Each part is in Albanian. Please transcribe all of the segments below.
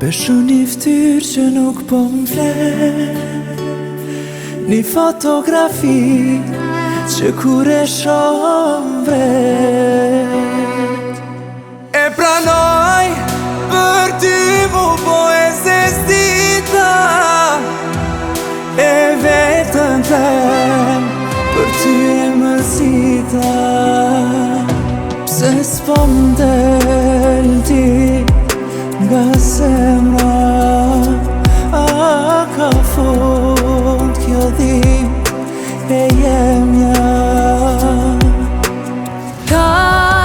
Besho një ftyrë që nuk po m'flet, një fotografi që kur e shoh vret. E pranoj për ty mu po e zestita, e vetën tem për ty e mërzita. Pse s'po m'del ti nga zemra, a ka fund kjo dhimbje e jemja. Ka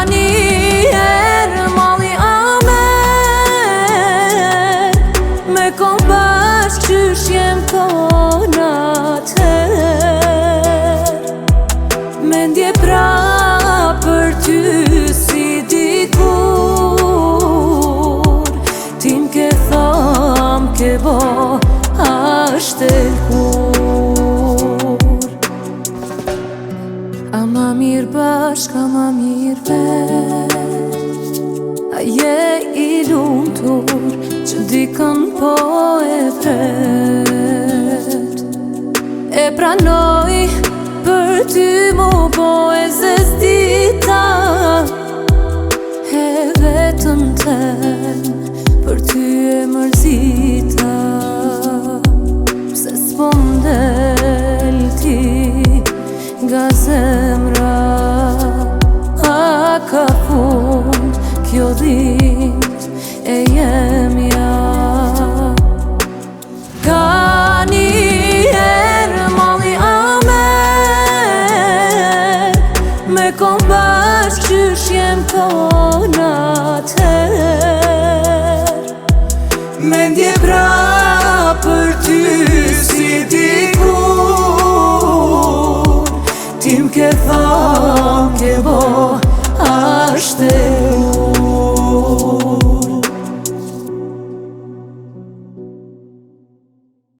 njerë malli amer, me kom bashk qysh jem kona ter. Mendje pra për ty si dikur, tim ke tham ke bo ashtë e kur. Ama mirë bashk, ama mirë veç, a je i lumtur që dikën po e pret. E pranoj për ty mu po e zestita, e vetën tem për ty e mërzita. Pse s'po m'del ti nga zemra, a ka fund kjo dhimbje e jemja. Ka njerë malli amer, me kom bashk qysh jem kona ter. Mendje pra për ty si dikur, tim ke tham ke bo ashtë e